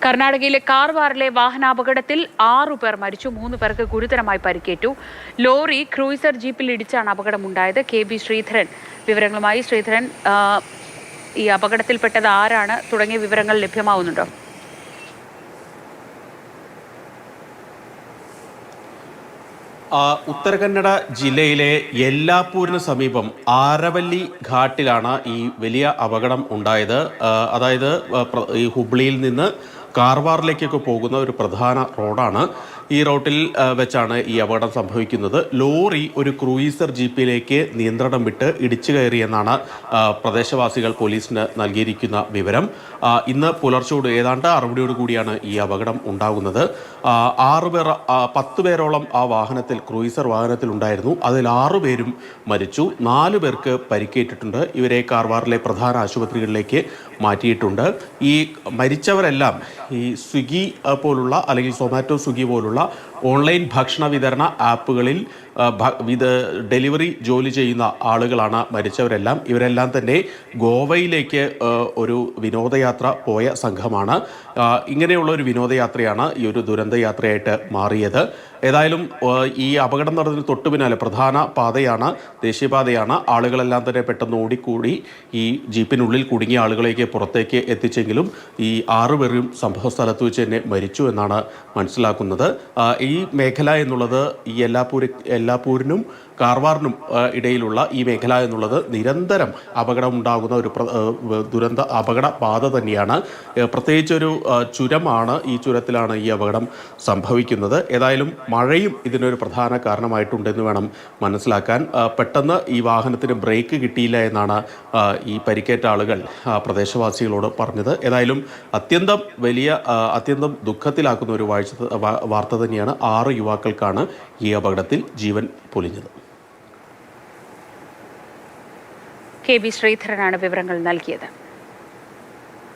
കർണാടകയിലെ കാർവാറിലെ വാഹനാപകടത്തിൽ 6 പേർ മരിച്ചു, 3 പേർക്ക് ഗുരുതരമായി പരിക്കേറ്റു. ലോറി ക്രൂയിസർ ജീപ്പിൽ ഇടിച്ചാണ് അപകടമുണ്ടായത്. KB ശ്രീധരൻ വിവരങ്ങളുമായി. ശ്രീധരൻ, ഈ അപകടത്തിൽപ്പെട്ടത് ആരാണ് തുടങ്ങിയ വിവരങ്ങൾ ലഭ്യമാവുന്നുണ്ടോ? ഉത്തരകന്നഡ ജില്ലയിലെ യെല്ലാപ്പൂരിന് സമീപം ആരവല്ലി ഘാട്ടിലാണ് ഈ വലിയ അപകടം ഉണ്ടായത്. അതായത് ഈ ഹുബ്ലിയിൽ നിന്ന് കാർവാറിലേക്കൊക്കെ പോകുന്ന ഒരു പ്രധാന റോഡാണ്. ഈ റോഡിൽ വെച്ചാണ് ഈ അപകടം സംഭവിക്കുന്നത്. ലോറി ഒരു ക്രൂയിസർ ജീപ്പിലേക്ക് നിയന്ത്രണം വിട്ട് ഇടിച്ചു കയറിയെന്നാണ് പ്രദേശവാസികൾ പോലീസിന് നൽകിയിരിക്കുന്ന വിവരം. ഇന്ന് പുലർച്ചയോട് ഏതാണ്ട് 6 കൂടിയാണ് ഈ അപകടം ഉണ്ടാകുന്നത്. 10 പേരോളം ആ വാഹനത്തിൽ, ക്രൂയിസർ വാഹനത്തിൽ ഉണ്ടായിരുന്നു. അതിൽ 6 പേരും മരിച്ചു, 4 പേർക്ക് പരിക്കേറ്റിട്ടുണ്ട്. ഇവരെ കാർവാറിലെ പ്രധാന ആശുപത്രികളിലേക്ക് മാറ്റിയിട്ടുണ്ട്. ഈ മരിച്ചവരെല്ലാം ഈ സ്വിഗ്ഗി പോലുള്ള അല്ലെങ്കിൽ സൊമാറ്റോ, സ്വിഗ്ഗി പോലുള്ള ഓൺലൈൻ ഭക്ഷണ വിതരണ ആപ്പുകളിൽ ഡെലിവറി ജോലി ചെയ്യുന്ന ആളുകളാണ് മരിച്ചവരെല്ലാം. ഇവരെല്ലാം തന്നെ ഗോവയിലേക്ക് ഒരു വിനോദയാത്ര പോയ സംഘമാണ്. ഇങ്ങനെയുള്ള ഒരു വിനോദയാത്രയാണ് ഈ ഒരു ദുരന്തയാത്രയായിട്ട് മാറിയത്. ഏതായാലും ഈ അപകടം നടന്നതിന് തൊട്ടു പിന്നാലെ പ്രധാന പാതയാണ്, ദേശീയപാതയാണ്. ആളുകളെല്ലാം തന്നെ പെട്ടെന്ന് ഓടിക്കൂടി ഈ ജീപ്പിനുള്ളിൽ കുടുങ്ങിയ ആളുകളേക്ക് പുറത്തേക്ക് എത്തിച്ചെങ്കിലും ഈ 6 പേരും സംഭവ സ്ഥലത്ത് വെച്ച് തന്നെ മരിച്ചു എന്നാണ് മനസ്സിലാക്കുന്നത്. ഈ മേഖല എന്നുള്ളത് ഈ യെല്ലാപ്പൂരിനും കാർവാറിനും ഇടയിലുള്ള ഈ മേഖല എന്നുള്ളത് നിരന്തരം അപകടമുണ്ടാകുന്ന ഒരു അപകട പാത തന്നെയാണ്. പ്രത്യേകിച്ചൊരു ചുരമാണ്. ഈ ചുരത്തിലാണ് ഈ അപകടം സംഭവിക്കുന്നത്. ഏതായാലും മഴയും ഇതിനൊരു പ്രധാന കാരണമായിട്ടുണ്ടെന്ന് വേണം മനസ്സിലാക്കാൻ. പെട്ടെന്ന് ഈ വാഹനത്തിന് ബ്രേക്ക് കിട്ടിയില്ല എന്നാണ് ഈ പരിക്കേറ്റ ആളുകൾ പ്രദേശവാസികളോട് പറഞ്ഞത്. ഏതായാലും അത്യന്തം ദുഃഖത്തിലാക്കുന്ന ഒരു വാർത്ത തന്നെയാണ്. 6 യുവാക്കൾക്കാണ് ഈ അപകടത്തിൽ ജീവൻ പൊലിഞ്ഞത്. KB ശ്രീധരനാണ് വിവരങ്ങൾ നൽകിയത്.